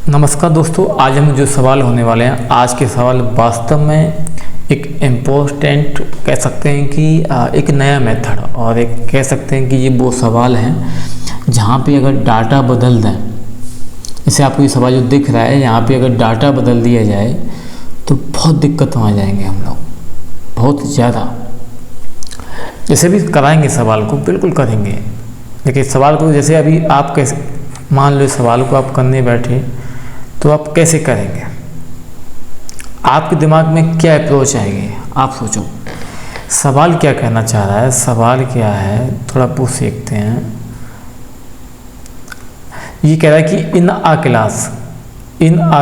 नमस्कार दोस्तों, आज हम जो सवाल होने वाले हैं, आज के सवाल वास्तव में एक इम्पोर्टेंट कह सकते हैं कि एक नया मेथड, और एक कह सकते हैं कि ये वो सवाल हैं जहाँ पे अगर डाटा बदल दें, जैसे आपको ये सवाल जो दिख रहा है यहाँ पे अगर डाटा बदल दिया जाए तो बहुत दिक्कत में आ जाएंगे हम लोग, बहुत ज़्यादा। जैसे भी कराएंगे सवाल को बिल्कुल करेंगे, लेकिन सवाल को जैसे अभी आप कैसे मान लो सवाल को आप करने बैठे तो आप कैसे करेंगे, आपके दिमाग में क्या अप्रोच आएगी, आप सोचो सवाल क्या कहना चाह रहा है। सवाल क्या है थोड़ा पूछ सीखते हैं। ये कह रहा है कि इन आ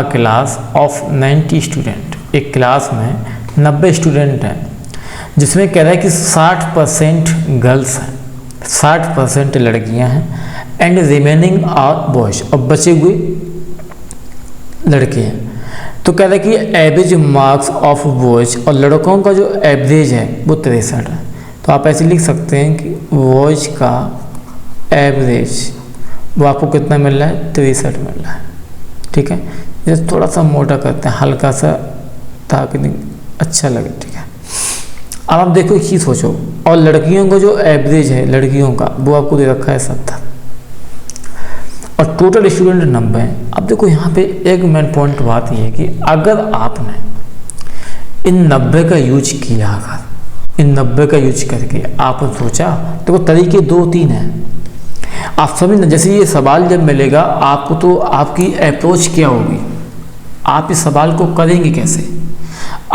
क्लास ऑफ 90 स्टूडेंट, एक क्लास में 90 स्टूडेंट हैं, जिसमें कह रहा है कि 60% गर्ल्स हैं, 60% लड़कियां हैं, एंड रिमेनिंग आर बॉयज, और बचे हुए लड़के हैं। तो कह रहा है कि एवरेज मार्क्स ऑफ बॉयज, और लड़कों का जो एवरेज है वो 63 है। तो आप ऐसे लिख सकते हैं कि बॉयज का एवरेज वो आपको कितना मिल रहा है, 63 मिल रहा है। ठीक है, जैसे थोड़ा सा मोटा करते हैं हल्का सा, ताकि अच्छा लगे। ठीक है, अब आप देखो एक चीज़ सोचो, और लड़कियों का जो एवरेज है लड़कियों का वो आपको दे रखा है 70, और टोटल स्टूडेंट 90 हैं। अब देखो यहाँ पे एक मेन पॉइंट बात ये है कि अगर आपने इन 90 का यूज किया, अगर इन 90 का यूज करके आपने सोचा, देखो तरीके 2-3 हैं, आप समझ ना। जैसे ये सवाल जब मिलेगा आपको तो आपकी अप्रोच क्या होगी, आप इस सवाल को करेंगे कैसे।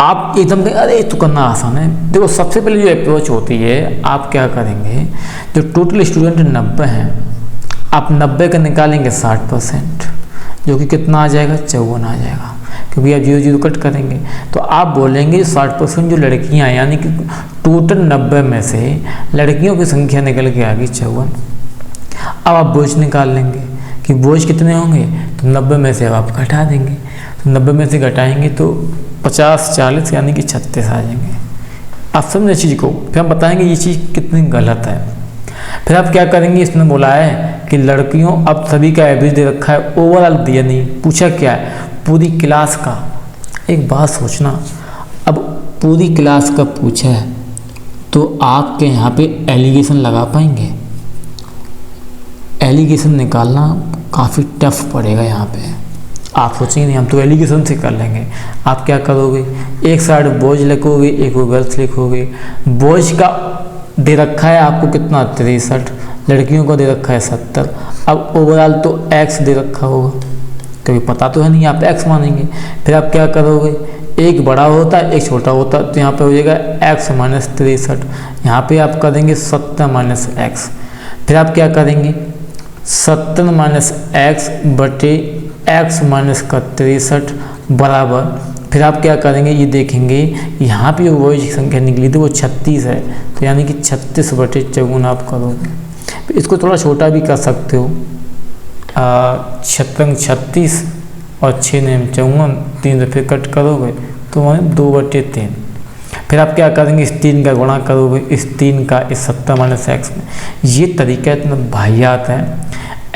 आप एकदम कहें अरे तो करना आसान है। देखो सबसे पहले जो अप्रोच होती है, आप क्या करेंगे, जो टोटल स्टूडेंट 90 हैं, आप 90 का निकालेंगे 60%, जो कि कितना आ जाएगा, 54 आ जाएगा, क्योंकि आप 0-0 कट करेंगे। तो आप बोलेंगे 60% जो लड़कियां हैं, यानी कि टोटल 90 में से लड़कियों की संख्या निकल के आ गई 54। अब आप बोझ निकाल लेंगे कि बोझ कितने होंगे, तो 90 में से अब आप घटा देंगे, तो 90 में से घटाएंगे तो 50-40 यानी कि 36 आ जाएंगे। आप समझे चीज़ को, फिर हम बताएंगे ये चीज़ कितनी गलत है। फिर आप क्या करेंगे, इसने बोला है कि लड़कियों, अब सभी का एवरेज दे रखा है, ओवरऑल दिया नहीं, पूछा क्या है, पूरी क्लास का। एक बात सोचना, अब पूरी क्लास का पूछा है तो आपके यहाँ पे एलिगेशन लगा पाएंगे, एलिगेशन निकालना काफ़ी टफ पड़ेगा यहाँ पे। आप सोचेंगे नहीं हम तो एलिगेशन से कर लेंगे। आप क्या करोगे, एक साइड बॉयज लिखोगे, एक गर्ल्स लिखोगे। बॉयज का दे रखा है आपको कितना, 63, लड़कियों को दे रखा है 70। अब ओवरऑल तो x दे रखा होगा, क्योंकि पता तो है नहीं, आप x मानेंगे। फिर आप क्या करोगे, एक बड़ा होता है एक छोटा होता है, तो यहाँ पे हो जाएगा x माइनस 63, यहाँ पे आप करेंगे 70 माइनस x। फिर आप क्या करेंगे, 70 माइनस x बटे x माइनस का 63 बराबर, फिर आप क्या करेंगे, ये देखेंगे यहाँ पे वो संख्या निकली थी वो 36 है, तो यानी कि 36 बटे 54 आप करोगे। फिर इसको थोड़ा छोटा भी कर सकते हो, 36 और 6 ने 54, 3 फिर कट करोगे तो 2 बटे 3। फिर आप क्या करेंगे, इस 3 का गुणा करोगे, इस 3 का इस 70 माइनस x में। ये तरीका इतना वाहियात है,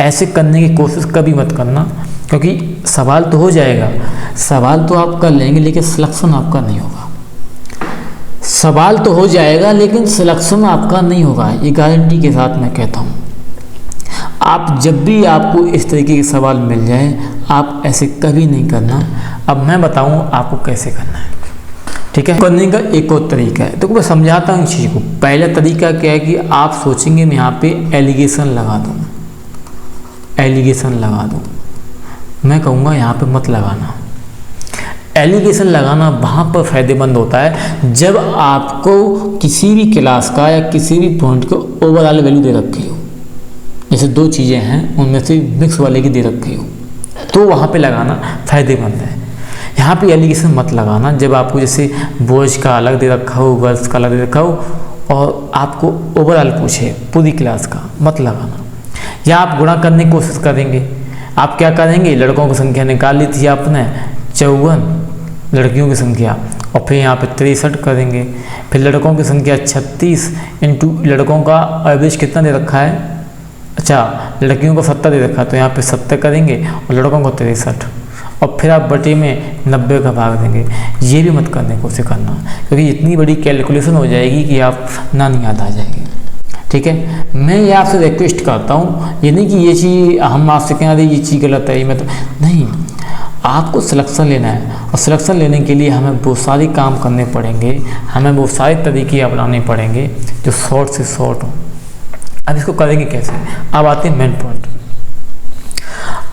ऐसे करने की कोशिश कभी मत करना, क्योंकि सवाल तो हो जाएगा, सवाल तो आप कर लेंगे लेकिन सिलेक्शन आपका नहीं होगा। सवाल तो हो जाएगा लेकिन सिलेक्शन आपका नहीं होगा, ये गारंटी के साथ मैं कहता हूँ। आप जब भी आपको इस तरीके के सवाल मिल जाए, आप ऐसे कभी नहीं करना। अब मैं बताऊँ आपको कैसे करना है, ठीक है। करने का एक और तरीका है, तो मैं समझाता हूँ इस चीज़ को। पहला तरीका क्या है कि आप सोचेंगे मैं यहाँ पे एलिगेशन लगा दूँ, एलिगेशन लगा दूँ। मैं कहूँगा यहाँ पे मत लगाना। एलिगेशन लगाना वहाँ पर फ़ायदेमंद होता है जब आपको किसी भी क्लास का या किसी भी पॉइंट को ओवरऑल वैल्यू दे रखी हो, जैसे 2 चीज़ें हैं उनमें से मिक्स वाले की दे रखी हो, तो वहाँ पे लगाना फ़ायदेमंद है। यहाँ पे एलिगेशन मत लगाना जब आपको जैसे बॉयज़ का अलग दे रखा हो, गर्ल्स का अलग दे रखा हो, और आपको ओवरऑल पूछे पूरी क्लास का, मत लगाना। या आप गुणा करने की कोशिश करेंगे, आप क्या करेंगे, लड़कों की संख्या निकाल ली थी आपने 54, लड़कियों की संख्या, और फिर यहाँ पे 63 करेंगे। फिर लड़कों की संख्या 36 इंटू लड़कों का एवरेज कितना दे रखा है, अच्छा लड़कियों को 70 दे रखा है, तो यहाँ पे 70 करेंगे और लड़कों को 63। और फिर आप बटे में 90 का भाग देंगे। ये भी मत करने की कोशिश करना, क्योंकि इतनी बड़ी कैलकुलेशन हो जाएगी कि आप ना नहीं याद आ जाएगी। ठीक है, मैं ये आपसे रिक्वेस्ट करता हूँ, ये नहीं कि ये चीज़ हम आपसे कहें अरे ये चीज़ गलत है, ये मैं तो नहीं, आपको सिलेक्शन लेना है और सिलेक्शन लेने के लिए हमें बहुत सारे काम करने पड़ेंगे, हमें बहुत सारे तरीके अपनाने पड़ेंगे जो शॉर्ट से शॉर्ट हो। अब इसको करेंगे कैसे? अब आते हैं मेन पॉइंट।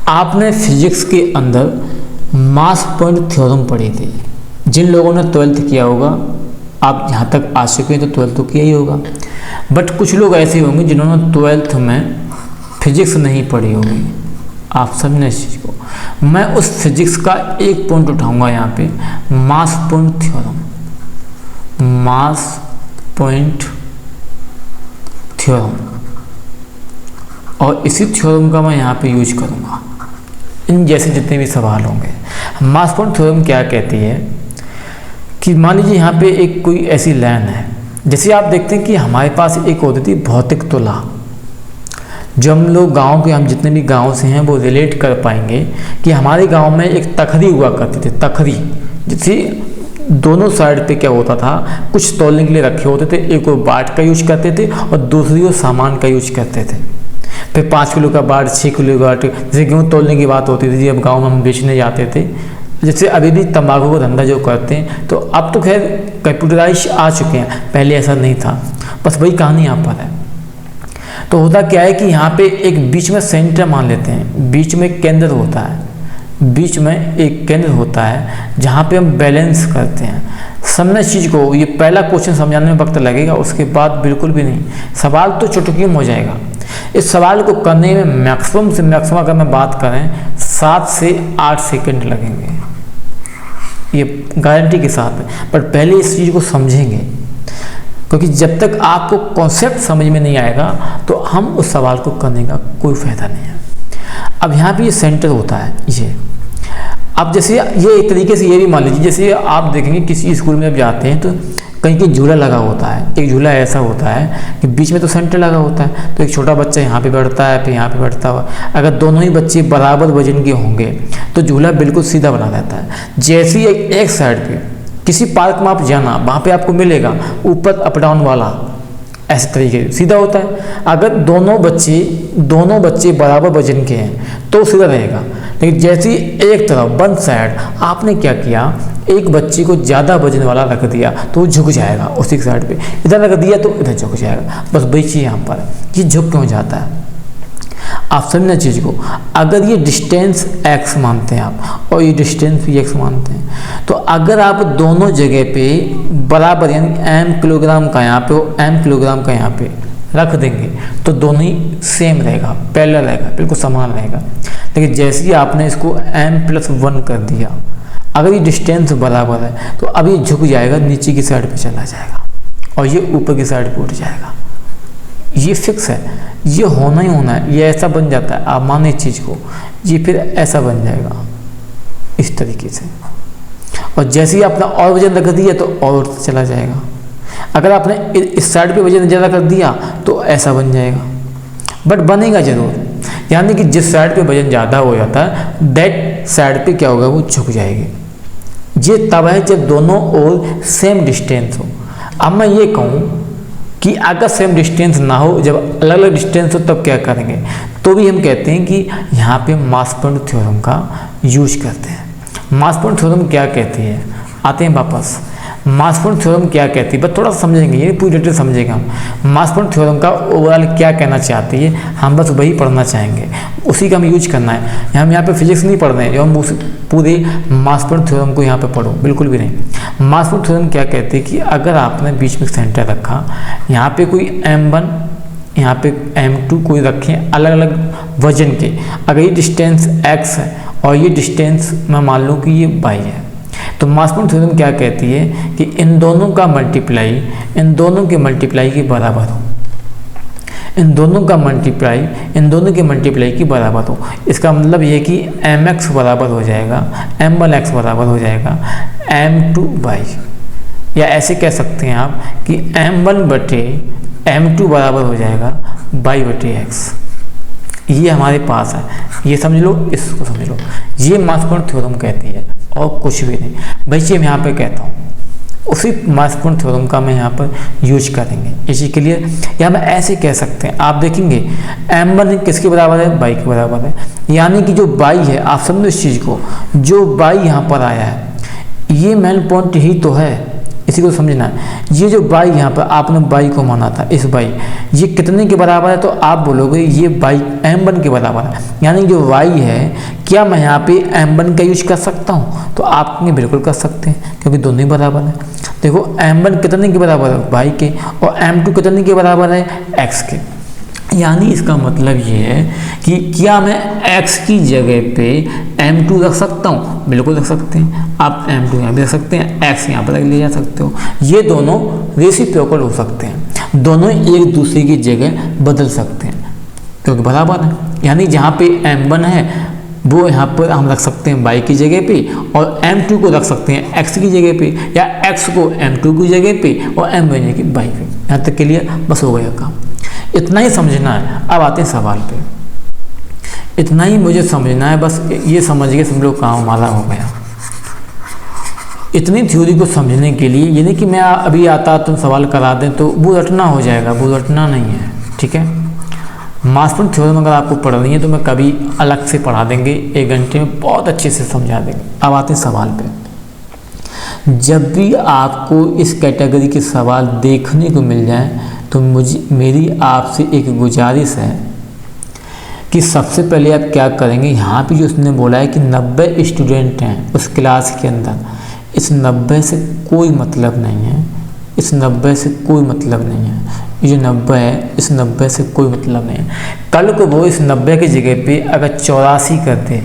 आपने फिजिक्स के अंदर मास पॉइंट थ्योरम पढ़ी थी। जिन लोगों ने 12th किया होगा, आप यहाँ तक आ चुके हैं तो 12th तो किया ही होगा, बट कुछ लोग ऐसे होंगे जिन्होंने 12th में फिजिक्स नहीं पढ़ी होगी। आप समझना इस चीज़ को। मैं उस फिजिक्स का एक पॉइंट उठाऊंगा यहाँ पे, मास पॉइंट थ्योरम। मास पॉइंट थ्योरम, और इसी थ्योरम का मैं यहाँ पे यूज करूँगा इन जैसे जितने भी सवाल होंगे। मास पॉइंट थ्योरम क्या कहती है कि मान लीजिए यहाँ पे एक कोई ऐसी लाइन है, जैसे आप देखते हैं कि हमारे पास एक होती थी भौतिक तुला, जो हम लोग गांव के, हम जितने भी गांव से हैं वो रिलेट कर पाएंगे कि हमारे गांव में एक तखरी हुआ करती थी। तखरी जिसे दोनों साइड पे क्या होता था, कुछ तौलने के लिए रखे होते थे, एक वो बाट का यूज करते थे और दूसरी वो सामान का यूज करते थे। फिर 5 किलो का बाट, 6 किलो का बाट, जैसे गेहूँ तौलने की बात होती थी, जब गाँव में हम बेचने जाते थे। जैसे अभी भी तंबाकू का धंधा जो करते हैं, तो अब तो खैर कंप्यूटराइज आ चुके हैं, पहले ऐसा नहीं था। बस वही कहानी यहाँ पर है। तो होता क्या है कि यहाँ पे एक बीच में सेंटर मान लेते हैं, बीच में केंद्र होता है, बीच में एक केंद्र होता है जहाँ पे हम बैलेंस करते हैं। समझना इस चीज़ को, ये पहला क्वेश्चन समझाने में वक्त लगेगा, उसके बाद बिल्कुल भी नहीं, सवाल तो चुटकी में हो जाएगा। इस सवाल को करने में मैक्सिमम से मैक्सिमम अगर मैं बात करें 7 से 8 सेकंड लगेंगे, ये गारंटी के साथ है। पर पहले इस चीज़ को समझेंगे, क्योंकि जब तक आपको कॉन्सेप्ट समझ में नहीं आएगा तो हम उस सवाल को करने का कोई फायदा नहीं है। अब यहाँ पे ये सेंटर होता है, ये अब जैसे ये एक तरीके से ये भी मान लीजिए, जैसे आप देखेंगे किसी स्कूल में जब जाते हैं तो कहीं कहीं झूला लगा होता है। एक झूला ऐसा होता है कि बीच में तो सेंटर लगा होता है, तो एक छोटा बच्चा यहाँ पे बैठता है, फिर यहाँ पे बैठता हुआ। अगर दोनों ही बच्चे बराबर वजन के होंगे तो झूला बिल्कुल सीधा बना रहता है। जैसे ही एक साइड पे किसी पार्क में आप जाना, वहाँ पे आपको मिलेगा ऊपर अप डाउन वाला, ऐसे तरीके से सीधा होता है। अगर दोनों बच्चे बराबर वजन के हैं तो सीधा रहेगा, लेकिन जैसे ही एक तरफ वन साइड आपने क्या किया, एक बच्चे को ज़्यादा वजन वाला रख दिया तो वो झुक जाएगा उसी साइड पे, इधर रख दिया तो इधर झुक जाएगा। बस वही चीज़ यहाँ पर ये झुक क्यों जाता है, आप समझना चीज़ को। अगर ये डिस्टेंस x मानते हैं आप और ये डिस्टेंस भी x मानते हैं, तो अगर आप दोनों जगह पे बराबर यानी m किलोग्राम का यहाँ पे और m किलोग्राम का यहाँ पे रख देंगे तो दोनों ही सेम रहेगा, पैरेलल रहेगा, बिल्कुल समान रहेगा। लेकिन जैसे ही आपने इसको m+1 कर दिया, अगर ये डिस्टेंस बराबर है तो अब ये झुक जाएगा, नीचे की साइड पे चला जाएगा और ये ऊपर की साइड पे उठ जाएगा। ये फिक्स है, ये होना ही होना है, ये ऐसा बन जाता है। आप माने इस चीज़ को, ये फिर ऐसा बन जाएगा इस तरीके से। और जैसे ही आपने और वजन रख दिया तो और चला जाएगा। अगर आपने इस साइड पे वजन ज़्यादा कर दिया तो ऐसा बन जाएगा, बट बनेगा जरूर। यानी कि जिस साइड पे वजन ज़्यादा हो जाता है दैट साइड पे क्या होगा, वो झुक जाएगी। ये तब है जब दोनों ओर सेम डिस्टेंस हो। अब मैं ये कहूँ कि अगर सेम डिस्टेंस ना हो, जब अलग अलग डिस्टेंस हो तब क्या करेंगे, तो भी हम कहते हैं कि यहाँ पे मास पॉइंट थ्योरम का यूज करते हैं। मास पॉइंट थ्योरम क्या कहती है, आते हैं वापस। मास पॉइंट थ्योरम क्या कहती है, बस थोड़ा समझेंगे, ये पूरी डिटेल समझेंगे हम। मास पॉइंट थ्योरम का ओवरऑल क्या कहना चाहती है, हम बस वही पढ़ना चाहेंगे, उसी का हम यूज करना है। हम यहाँ पे फिजिक्स नहीं पढ़ रहे हैं जो हम पूरे मास पॉइंट थ्योरम को यहाँ पे पढ़ो, बिल्कुल भी नहीं। मास पॉइंट थ्योरम क्या कहती है कि अगर आपने बीच में सेंटर रखा, यहाँ पे कोई m1, यहाँ पे m2 कोई रखें अलग अलग वजन के, अगर ये डिस्टेंस x है और ये डिस्टेंस मैं मान लूँ कि ये y है, तो मास पॉइंट थ्योरम क्या कहती है कि इन दोनों का मल्टीप्लाई इन दोनों के मल्टीप्लाई के बराबर हो, इन दोनों के मल्टीप्लाई के बराबर हो। इसका मतलब ये कि mx बराबर हो जाएगा, m1x बराबर हो जाएगा m2y, या ऐसे कह सकते हैं आप कि m1/m2 बराबर हो जाएगा y/x। ये हमारे पास है, ये समझ लो, इसको समझ लो, ये महत्वपूर्ण थ्योरम कहती है और कुछ भी नहीं। बच्चे मैं यहाँ पे कहता हूँ उसी महत्वपूर्ण थ्योरम का मैं यहाँ पर यूज करेंगे इसी के लिए। या हम ऐसे कह सकते हैं, आप देखेंगे m1 किसके बराबर है, बाई के बराबर है, यानी कि जो बाई है, आप समझो इस चीज़ को, जो बाई यहाँ पर आया है ये मेन पॉइंट ही तो है, इसी को समझना है। ये जो बाई यहाँ पर आपने बाई को माना था, इस बाई ये कितने के बराबर है, तो आप बोलोगे ये बाई m1 के बराबर है, यानी जो y है क्या मैं यहाँ पे m1 का यूज कर सकता हूँ, तो आप बिल्कुल कर सकते हैं क्योंकि दोनों ही बराबर है। देखो m1 कितने के बराबर है, y के, और m2 कितने के बराबर है, x के। यानी इसका मतलब ये है कि क्या मैं x की जगह पे m2 रख सकता हूँ, बिल्कुल रख सकते हैं। आप m2 यहाँ भी रख सकते हैं, x यहाँ पर ले जा सकते हो। ये दोनों रेसिप्रोकल हो सकते हैं, दोनों एक दूसरे की जगह बदल सकते हैं क्योंकि बराबर है। यानी जहाँ पे m1 है वो यहाँ पर हम रख सकते हैं y की जगह पे, और m2 को रख सकते हैं x की जगह पे, या x को m2 की जगह पे और m1 की y पे। यहाँ तक के लिए बस हो गया काम, इतना ही समझना है। अब आते हैं सवाल पे, इतना ही मुझे समझना है, बस ये समझ के सब लोग काम हमारा हो गया। इतनी थ्योरी को समझने के लिए ये नहीं कि मैं अभी आता तुम सवाल करा दें तो वो रटना हो जाएगा, वो रटना नहीं है, ठीक है। महत्वपूर्ण थ्योरम अगर आपको पढ़नी है तो मैं कभी अलग से पढ़ा देंगे, 1 घंटे में बहुत अच्छे से समझा देंगे। अब आते हैं सवाल पे। जब भी आपको इस कैटेगरी के सवाल देखने को मिल जाए तो मेरी आपसे एक गुजारिश है कि सबसे पहले आप क्या करेंगे, यहाँ पे जो उसने बोला है कि 90 स्टूडेंट हैं उस क्लास के अंदर, इस 90 से कोई मतलब नहीं है, इस 90 से कोई मतलब नहीं है। ये जो 90 है इस 90 से कोई मतलब नहीं है। कल को वो इस 90 की जगह पे अगर 84 करते,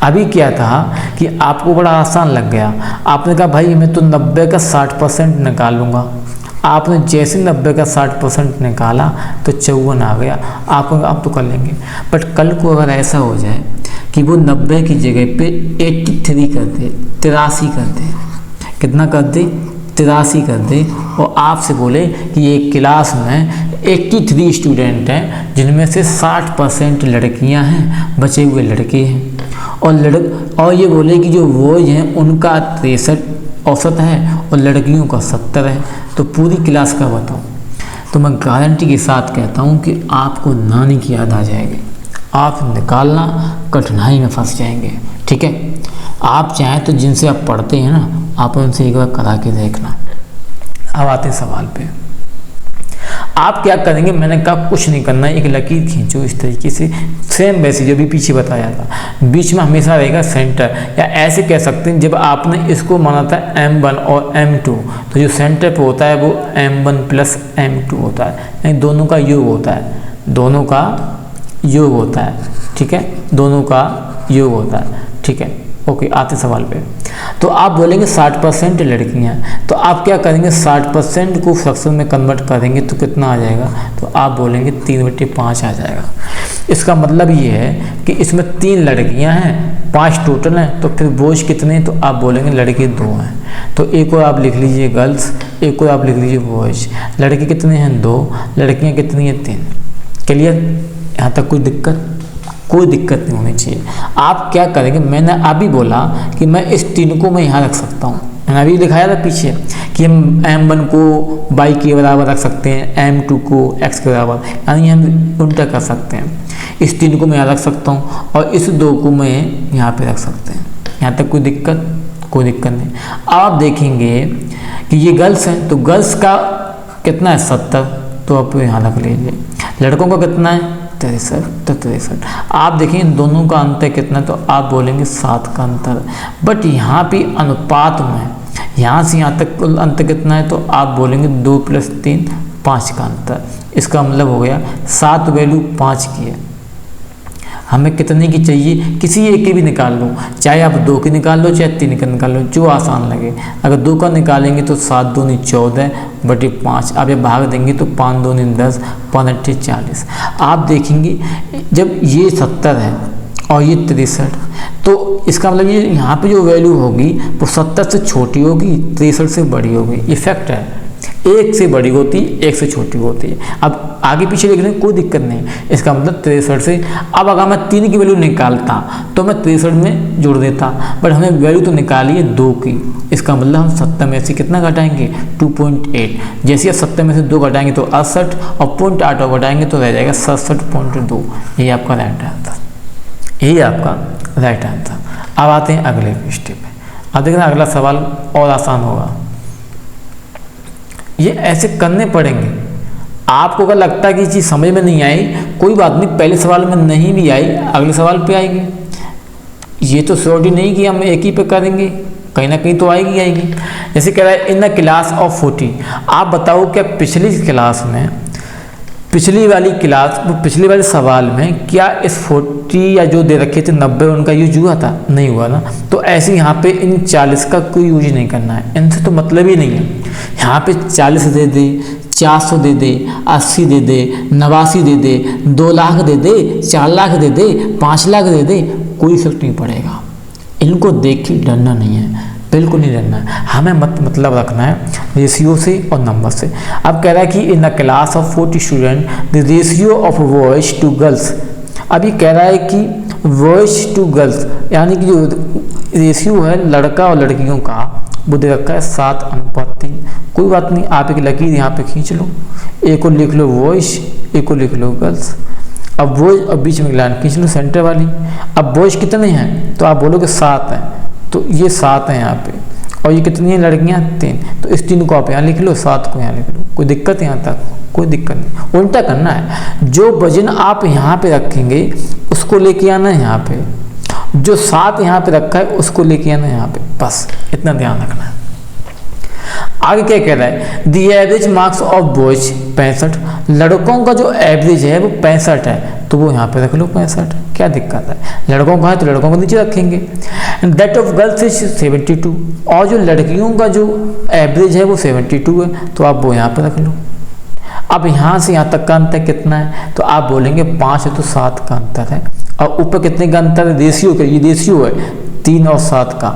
अभी क्या था कि आपको बड़ा आसान लग गया, आपने कहा भाई मैं तो 90 का 60% निकाल लूँगा। आपने जैसे 90 का 60% निकाला तो 54 आ गया, आप तो कर लेंगे। बट कल को अगर ऐसा हो जाए कि वो 90 की जगह पे 83 कर दे, 83 कर दे, कितना कर दे, 83 कर दे, और आपसे बोले कि एक क्लास में 83 स्टूडेंट हैं जिनमें से 60% लड़कियां हैं, बचे हुए लड़के हैं, और ये बोले कि जो बॉयज हैं उनका 63 औसत है और लड़कियों का 70 है, तो पूरी क्लास का बताओ। तो मैं गारंटी के साथ कहता हूँ कि आपको नानी की याद आ जाएगी, आप निकालना कठिनाई में फंस जाएंगे, ठीक है। आप चाहें तो जिनसे आप पढ़ते हैं ना, आप उनसे एक बार करा के देखना। अब आते हैं सवाल पे। आप क्या करेंगे, मैंने कहा कुछ नहीं करना है, एक लकीर खींचो इस तरीके से, सेम वैसे जो भी पीछे बताया था, बीच में हमेशा रहेगा सेंटर, या ऐसे कह सकते हैं जब आपने इसको माना था m1 और m2, तो जो सेंटर पे होता है वो m1 प्लस m2 होता है, यानी दोनों का योग होता है, दोनों का योग होता है, ठीक है, दोनों का योग होता है, ठीक है। ओके, आते सवाल पे। तो आप बोलेंगे 60% लड़कियां, तो आप क्या करेंगे, 60% को फ्रैक्शन में कन्वर्ट करेंगे तो कितना आ जाएगा, तो आप बोलेंगे 3/5 आ जाएगा। इसका मतलब ये है कि इसमें 3 लड़कियां हैं, 5 टोटल हैं, तो फिर बोझ कितने, तो आप बोलेंगे लड़के 2 हैं। तो एक और आप लिख लीजिए गर्ल्स, एक और आप लिख लीजिए बॉयज। लड़के कितने हैं 2, लड़कियाँ कितनी हैं 3। क्लियर, यहाँ तक कोई दिक्कत नहीं होनी चाहिए। आप क्या करेंगे, मैंने अभी बोला कि मैं इस 3 को मैं यहाँ रख सकता हूँ, मैंने अभी दिखाया था पीछे कि हम m1 को y के बराबर रख सकते हैं, m2 को x के बराबर, यानी हम उल्टा कर सकते हैं। इस 3 को मैं यहाँ रख सकता हूँ और इस 2 को मैं यहाँ पे रख सकते हैं। यहाँ तक कोई दिक्कत नहीं। आप देखेंगे कि ये गर्ल्स हैं, तो गर्ल्स का कितना है 70, तो आप यहाँ रख लीजिए। लड़कों का कितना है 63। आप देखें इन दोनों का अंतर कितना, तो आप बोलेंगे 7 का अंतर। बट यहाँ पे अनुपात में यहाँ से यहाँ तक कुल अंतर कितना है, तो आप बोलेंगे 2 + 3 5 का अंतर। इसका मतलब हो गया 7 वैल्यू 5 की है। हमें कितने की चाहिए, किसी एक की भी निकाल लो, चाहे आप 2 की निकाल लो चाहे 3 का निकाल लो, जो आसान लगे। अगर 2 का निकालेंगे तो 7 दूनी 14 बटे 5, आप ये भाग देंगे तो 5 दूनी 10, 5 अट्ठे 40। आप देखेंगे जब ये 70 है और ये 63, तो इसका मतलब ये यहाँ पे जो वैल्यू होगी वो 70 से छोटी होगी, 63 से बड़ी होगी। ये फैक्ट है। एक से बड़ी होती है, एक से छोटी होती है। अब आगे पीछे लिखने में कोई दिक्कत नहीं, इसका मतलब 63 से। अब अगर मैं 3 की वैल्यू निकालता तो मैं 63 में जोड़ देता, बट हमें वैल्यू तो निकाली है 2 की, इसका मतलब हम 70 में से कितना घटाएंगे 2.8। जैसे आप 70 में से 2 घटाएंगे तो 68 और 0.8 और घटाएंगे तो रह जाएगा 67.2। यही आपका राइट आंसर, यही आपका राइट आंसर। अब आते हैं अगले स्टेप पे। अब देखना अगला सवाल और आसान होगा, ये ऐसे करने पड़ेंगे। आपको अगर लगता है कि चीज़ समझ में नहीं आई, कोई बात नहीं, पहले सवाल में नहीं भी आई अगले सवाल पे आएगी। ये तो श्योरिटी नहीं कि हम एक ही पे करेंगे, कहीं ना कहीं तो आएगी आएगी। जैसे कह रहा है इन द क्लास ऑफ 40, आप बताओ क्या पिछली क्लास में, पिछली वाली सवाल में क्या इस 40 या जो दे रखे थे 90 उनका यूज हुआ था? नहीं हुआ ना। तो ऐसे यहाँ पे इन 40 का कोई यूज नहीं करना है, इनसे तो मतलब ही नहीं है। यहाँ पे 40 दे दे, 400 दे दे, 80 दे दे, 89 दे दे, 2 लाख दे दे, 4 लाख दे दे, 5 लाख दे दे, कोई इफेक्ट नहीं पड़ेगा। इनको देख के डरना नहीं है, बिल्कुल नहीं डरना है। हमें मतलब रखना है रेशियो से और नंबर से। अब कह रहा है कि in the class of 40 student the ratio of boys to girls. अभी कह रहा है कि बॉयज टू गर्ल्स यानी कि जो रेशियो है लड़का और लड़कियों का वो दे रखा है 7:3। कोई बात नहीं, आप एक लकीर यहाँ पे खींच लो, एक को लिख लो बॉयज, एक को लिख लो गर्ल्स। अब बॉयज और बीच में लाइन खींच लो सेंटर वाली। अब बॉयज कितने हैं तो आप बोलोगे 7 हैं, तो ये 7 है यहाँ पे, और ये कितनी है लड़कियाँ 3, तो इस 3 को आप यहाँ लिख लो, 7 को यहाँ लिख लो। कोई दिक्कत यहाँ तक? कोई दिक्कत नहीं। उल्टा करना है, जो वजन आप यहाँ पे रखेंगे उसको लेके आना है यहाँ पे, जो 7 यहाँ पे रखा है उसको लेके आना है यहाँ पे, बस इतना ध्यान रखना है। आगे क्या कह रहा है the average marks of boys 65, लड़कों का जो एवरेज है वो 65 है, तो वो यहाँ पे रख लो 65। क्या दिक्कत है? लड़कों का है तो लड़कों को नीचे रखेंगे। दैट ऑफ गर्ल्स इज 72, और जो लड़कियों का जो एवरेज है वो 72 है, तो आप वो यहाँ पे रख लो। अब यहाँ से यहाँ तक का अंतर कितना है तो आप बोलेंगे 5 है तो 7 का अंतर है, और ऊपर कितने का अंतर है? रेशियो का, ये रेशियो है 3 और 7 का,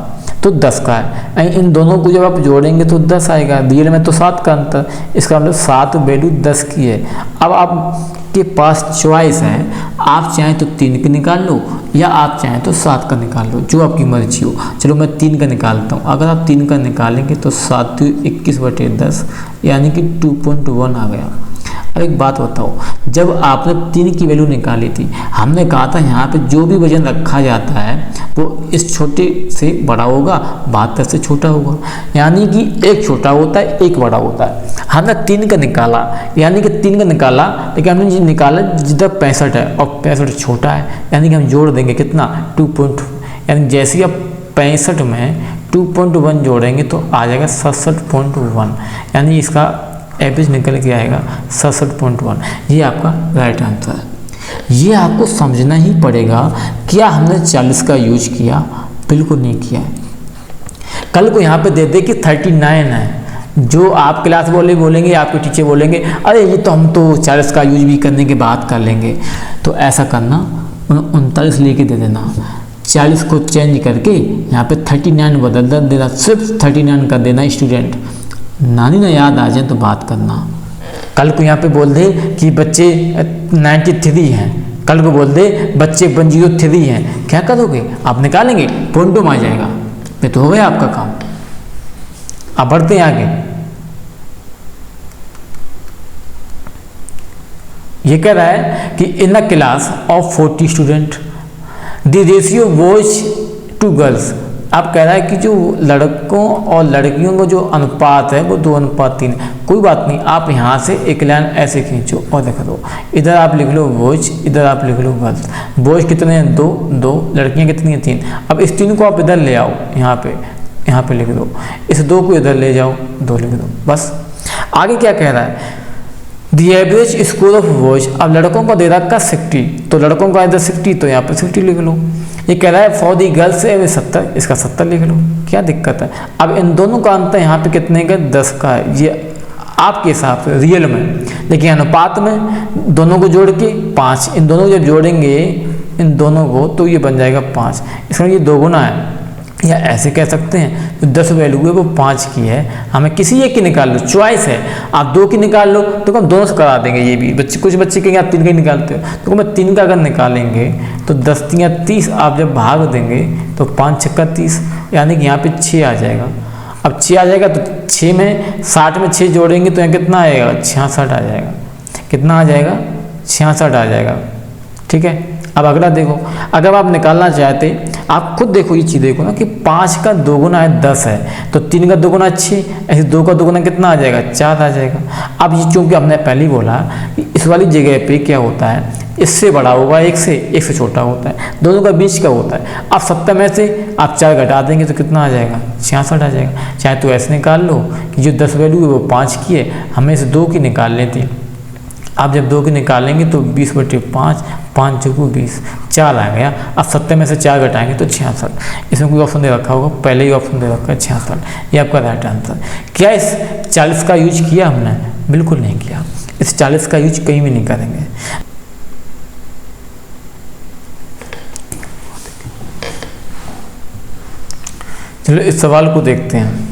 तो 10 का है। इन दोनों को जब आप जोड़ेंगे तो 10 आएगा, रियल में तो 7 का अंतर, इसका मतलब 7 वैल्यू 10 की है। अब आपके पास चॉइस है, आप चाहें तो 3 का निकाल लो या आप चाहें तो 7 का निकाल लो, जो आपकी मर्जी हो। चलो मैं 3 का निकालता हूँ। अगर आप 3 का निकालेंगे तो 7 21/10 यानी कि 2.1 आ गया। अब एक बात बताओ, जब आपने 3 की वैल्यू निकाली थी, हमने कहा था यहाँ पे जो भी वजन रखा जाता है वो इस छोटे से बड़ा होगा, 72 से छोटा होगा, यानी कि एक छोटा होता है एक बड़ा होता है। हमने 3 का निकाला, यानी कि 3 का निकाला, लेकिन हमने जो निकाला जिधर 65 है और 65 छोटा है, यानी कि हम जोड़ देंगे कितना 2. यानी जैसे ही आप 65 में 2.1 जोड़ेंगे तो आ जाएगा 67.1, यानी इसका एवरेज निकल के आएगा 67.1। ये आपका राइट आंसर है। ये आपको समझना ही पड़ेगा। क्या हमने 40 का यूज किया? बिल्कुल नहीं किया। कल को यहाँ पे दे दे कि 39 है, जो आप क्लास बोलेंगे, आपके टीचर बोलेंगे अरे ये तो हम तो 40 का यूज भी करने के बाद कर लेंगे, तो ऐसा करना 39 लेके दे देना, 40 को चेंज करके यहाँ पे 39 बदल देना, सिर्फ 39 का देना। स्टूडेंट नानी ना याद आ जाए तो बात करना। कल को यहाँ पे बोल दे कि बच्चे 93 हैं, कल को बोल दे बच्चे 103 हैं, क्या करोगे? आप निकालेंगे, पॉइंट आ जाएगा, ये तो हो गया आपका काम। अब बढ़ते हैं आगे। ये कह रहा है कि in the class of 40 student the ratio boys to girls. अब कह रहा है कि जो लड़कों और लड़कियों का जो अनुपात है वो 2:3। कोई बात नहीं, आप यहाँ से एक लाइन ऐसे खींचो और देख दो, इधर आप लिख लो बॉयज, इधर आप लिख लो गर्ल्स। बॉयज कितने हैं? 2, लड़कियाँ कितनी हैं? 3। अब इस 3 को आप इधर ले आओ, यहाँ पे लिख दो, इस 2 को इधर ले जाओ, 2 लिख दो, बस। आगे क्या कह रहा है the average score of boys. अब लड़कों का दे रखा 60, तो लड़कों का इधर 60 तो यहाँ पे 60 लिख लो। ये कह रहा है फॉर दी गर्ल्स है 70, इसका 70 लिख लो, क्या दिक्कत है? अब इन दोनों का अंतर यहाँ पे कितने का? 10 का है, ये आपके हिसाब से रियल में, लेकिन अनुपात में दोनों को जोड़ के 5, इन दोनों को जब जोड़ेंगे इन दोनों को तो ये बन जाएगा 5, इसका ये 2 गुना है, या ऐसे कह सकते हैं जो 10 वैल्यू है वो 5 की है, हमें किसी एक की निकाल लो, चॉइस है। आप 2 की निकाल लो तो हम दोनों से करा देंगे। ये भी बच्चे, कुछ बच्चे कहेंगे आप 3 का ही निकालते हो, तो मैं 3 का अगर निकालेंगे तो 10 3 30, आप जब भाग देंगे तो 5 6 30, यानी कि यहाँ पे 6 आ जाएगा। अब 6 आ जाएगा तो 6 में 60 में 6 जोड़ेंगे तो यहाँ कितना आएगा, 66 आ जाएगा। कितना आ जाएगा, 66 आ जाएगा। ठीक है, अब अगला देखो, अगर आप निकालना चाहते, आप खुद देखो ये चीज़ देखो ना कि 5 का 2 गुना है 10 है, तो 3 का 2 गुना 6, ऐसे 2 का 2 गुना कितना आ जाएगा, 4 आ जाएगा। अब ये चूँकि हमने पहले ही बोला कि इस वाली जगह पे क्या होता है, इससे बड़ा होगा एक से छोटा होता है, दोनों का बीच का होता है। अब 70 में से आप 4 घटा देंगे तो कितना आ जाएगा, 66 आ जाएगा। चाहे तो ऐसे निकाल लो कि जो 10 वैल्यू है वो 5 की है, हमें से 2 की निकाल लेती। आप जब 2 की निकालेंगे तो 20/5, 5 चौको 20, 4 आ गया। अब 70 में से 4 घटाएंगे तो 66। इसमें कोई ऑप्शन दे रखा होगा, पहले ही ऑप्शन दे रखा है 66, ये आपका राइट आंसर। क्या इस 40 का यूज किया हमने, बिल्कुल नहीं किया। इस 40 का यूज कहीं भी नहीं करेंगे। चलो इस सवाल को देखते हैं।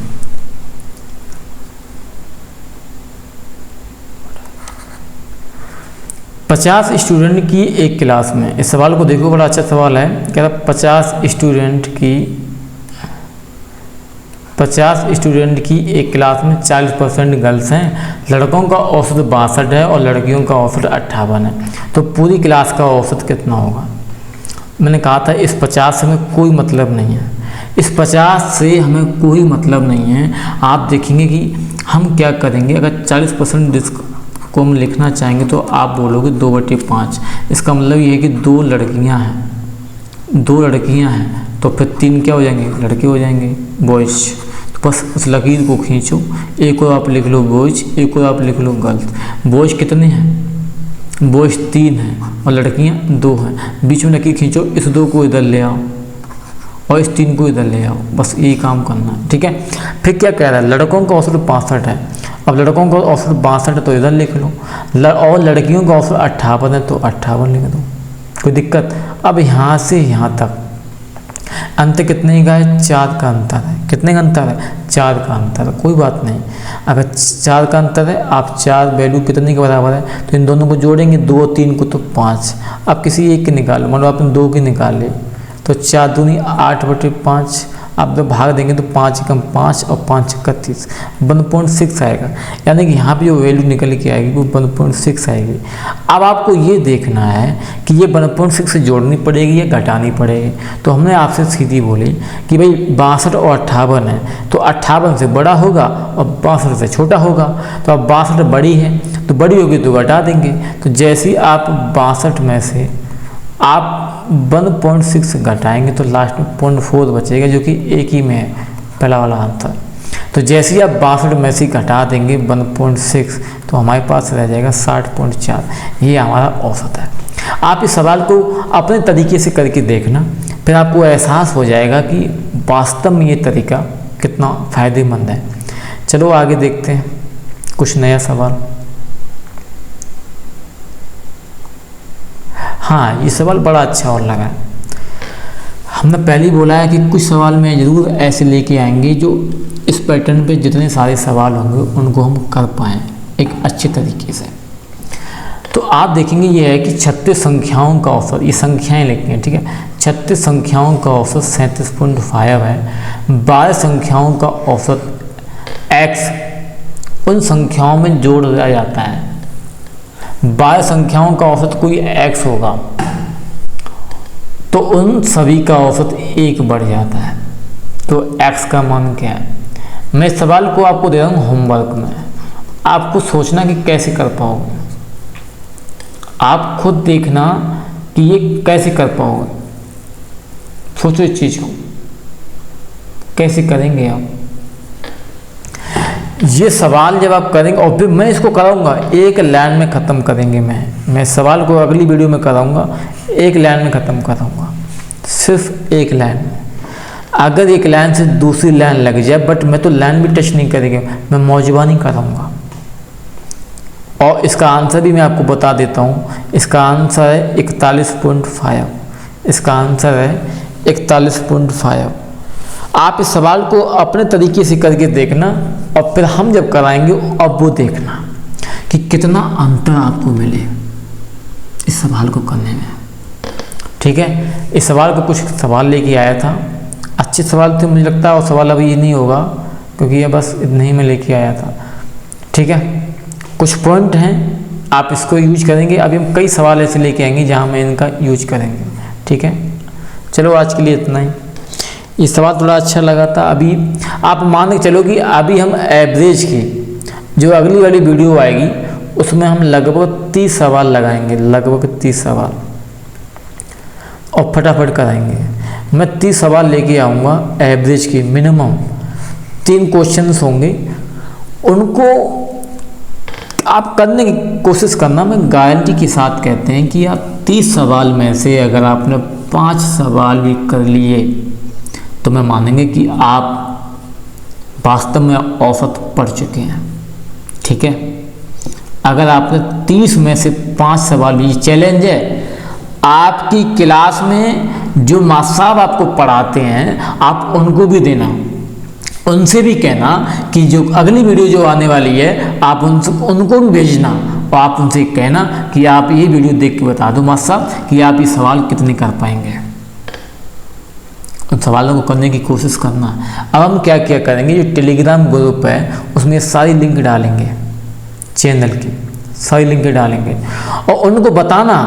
पचास स्टूडेंट की एक क्लास में, इस सवाल को देखो, बड़ा अच्छा सवाल है। क्या 50 स्टूडेंट की एक क्लास में 40% गर्ल्स हैं, लड़कों का औसत 62 है और लड़कियों का औसत 58 है, तो पूरी क्लास का औसत कितना होगा। मैंने कहा था इस 50 से हमें कोई मतलब नहीं है, इस 50 से हमें कोई मतलब नहीं है। आप देखेंगे कि हम क्या करेंगे, अगर 40% को हम लिखना चाहेंगे तो आप बोलोगे 2/5। इसका मतलब ये है कि 2 लड़कियां हैं, तो फिर 3 क्या हो जाएंगे, लड़के हो जाएंगे, बॉयज। तो बस उस लकीर को खींचो, एक और आप लिख लो बॉयज, एक और आप लिख लो गर्ल्स। बॉयज कितने हैं, बॉयज 3 हैं और लड़कियां 2 हैं। बीच में लकीर खींचो, इस 2 को इधर ले आओ और इस 3 को इधर ले आओ, बस यही काम करना है। ठीक है, फिर क्या कह रहा है, लड़कों का औसत 65 है। अब लड़कों का औसत 62 तो इधर लिख लो, और लड़कियों का औसत 58 है तो 58 लिख दो, कोई दिक्कत। अब यहाँ से यहाँ तक अंतर कितने का है, 4 का अंतर है। कितने का अंतर है, 4 का अंतर है, कोई बात नहीं। अगर 4 का अंतर है, आप 4 वैल्यू कितने के बराबर है, तो इन दोनों को जोड़ेंगे, 2 और 3 को तो 5। अब किसी एक की निकालो, मान लो आपने 2 की निकाली तो 4 दूनी 8/5, आप जब भाग देंगे तो 5 कम 5 और 5 31, 1.6 आएगा। यानी कि यहाँ पे जो वैल्यू निकल के आएगी वो 1.6 आएगी। अब आपको ये देखना है कि ये 1.6 से जोड़नी पड़ेगी या घटानी पड़ेगी। तो हमने आपसे सीधी बोली कि भाई 62 और 58 है, तो 58 से बड़ा होगा और 62 से छोटा होगा। तो अब 62 बड़ी है, तो बड़ी होगी तो घटा देंगे। तो जैसे ही आप 62 में से आप 1.6 घटाएंगे तो लास्ट में 0.4 बचेगा, जो कि एक ही में है, पहला वाला आंसर। तो जैसे ही आप 62 में से घटा देंगे 1.6, तो हमारे पास रह जाएगा 60.4। ये हमारा औसत है। आप इस सवाल को अपने तरीके से करके देखना, फिर आपको एहसास हो जाएगा कि वास्तव में ये तरीका कितना फ़ायदेमंद है। चलो आगे देखते हैं कुछ नया सवाल। हाँ, ये सवाल बड़ा अच्छा और लगा। हमने पहले ही बोला है कि कुछ सवाल में ज़रूर ऐसे लेके आएंगे जो इस पैटर्न पे जितने सारे सवाल होंगे उनको हम कर पाएँ एक अच्छे तरीके से। तो आप देखेंगे ये है कि 36 संख्याओं का औसत, ये संख्याएं लिखनी है, ठीक है। 36 संख्याओं का औसत 37.5 है। 12 संख्याओं का औसत x उन संख्याओं में जोड़ दिया जाता है। 12 संख्याओं का औसत कोई x होगा तो उन सभी का औसत 1 बढ़ जाता है। तो x का मान क्या है। मैं इस सवाल को आपको दे रहा हूँ होमवर्क में, आपको सोचना कि कैसे कर पाओगे। आप खुद देखना कि ये कैसे कर पाओगे, सोचो इस चीज़ को कैसे करेंगे आप। ये सवाल जब आप करेंगे और फिर मैं इसको कराऊंगा एक लाइन में ख़त्म करेंगे। मैं सवाल को अगली वीडियो में कराऊंगा, एक लाइन में ख़त्म कराऊंगा, सिर्फ एक लाइन में। अगर एक लाइन से दूसरी लाइन लग जाए, बट मैं तो लाइन भी टच नहीं करेंगे, मैं मौजबानी कराऊंगा। और इसका आंसर भी मैं आपको बता देता हूँ, इसका आंसर है 41.5। इसका आंसर है 41.5। आप इस सवाल को अपने तरीके से करके देखना और फिर हम जब कराएंगे अब वो देखना कि कितना अंतर आपको मिले इस सवाल को करने में। ठीक है, इस सवाल को कुछ सवाल लेके आया था, अच्छे सवाल थे मुझे लगता है, और सवाल अभी ये नहीं होगा क्योंकि ये बस इतने ही में लेके आया था। ठीक है, कुछ पॉइंट हैं आप इसको यूज करेंगे। अभी हम कई सवाल ऐसे लेके आएंगे जहाँ मैं इनका यूज करेंगे। ठीक है, चलो आज के लिए इतना ही। ये सवाल थोड़ा अच्छा लगा था। अभी आप मान के चलो कि अभी हम एवरेज की जो अगली वाली वीडियो आएगी उसमें हम लगभग 30 सवाल लगाएंगे, लगभग 30 सवाल, और फटाफट कराएंगे। मैं 30 सवाल लेके आऊँगा एवरेज की, मिनिमम 3 क्वेश्चंस होंगे, उनको आप करने की कोशिश करना। मैं गारंटी के साथ कहते हैं कि आप 30 सवाल में से अगर आपने 5 सवाल भी कर लिए तो मैं मानेंगे कि आप वास्तव में औसत पढ़ चुके हैं। ठीक है, अगर आपने 30 में से 5 सवाल भी, चैलेंज है आपकी क्लास में जो मास्टर साहब आपको पढ़ाते हैं आप उनको भी देना, उनसे भी कहना कि जो अगली वीडियो जो आने वाली है आप उनको भी भेजना, और आप उनसे कहना कि आप ये वीडियो देख के बता दो मास्टर साहब कि आप ये सवाल कितने कर पाएंगे। उन सवालों को करने की कोशिश करना। अब हम क्या क्या करेंगे, जो टेलीग्राम ग्रुप है उसमें सारी लिंक डालेंगे, चैनल की सारी लिंक डालेंगे, और उनको बताना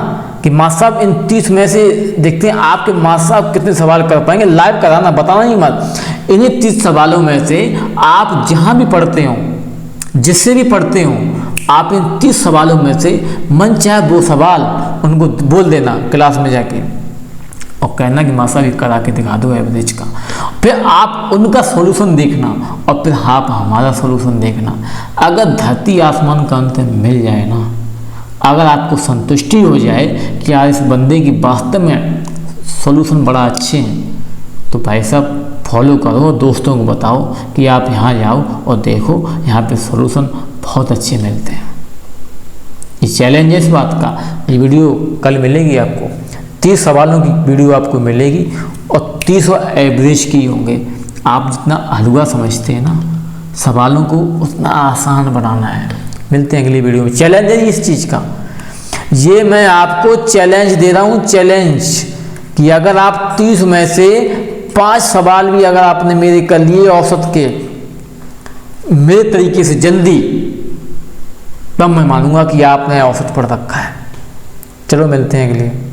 कि मास्टर साहब इन 30 में से देखते हैं आपके मास्टर साहब कितने सवाल कर पाएंगे। लाइव कराना, बताना ही मत। इन्हीं 30 सवालों में से आप जहाँ भी पढ़ते हो, जिससे भी पढ़ते हो, आप इन 30 सवालों में से मन चाहे वो सवाल उनको बोल देना क्लास में जाके, और कहना कि मास्टर साहब करा के दिखा दो एवरेज का। फिर आप उनका सॉल्यूशन देखना और फिर आप हमारा सॉल्यूशन देखना। अगर धरती आसमान का अंतर मिल जाए ना, अगर आपको संतुष्टि हो जाए कि यार इस बंदे की वास्तव में सॉल्यूशन बड़ा अच्छे हैं, तो भाई साहब फॉलो करो, दोस्तों को बताओ कि आप यहाँ जाओ और देखो यहाँ पे सॉल्यूशन बहुत अच्छे मिलते हैं। ये चैलेंज है इस बात का। ये वीडियो कल मिलेगी आपको, 30 सवालों की वीडियो आपको मिलेगी और 30 एवरेज की होंगे। आप जितना हलवा समझते हैं ना सवालों को, उतना आसान बनाना है। मिलते हैं अगली वीडियो में। चैलेंज है इस चीज़ का, ये मैं आपको चैलेंज दे रहा हूँ, चैलेंज कि अगर आप 30 में से 5 सवाल भी अगर आपने मेरे कर लिए औसत के, मेरे तरीके से जल्दी, तब मैं मानूंगा कि आपने औसत पढ़ रखा है। चलो मिलते हैं अगले।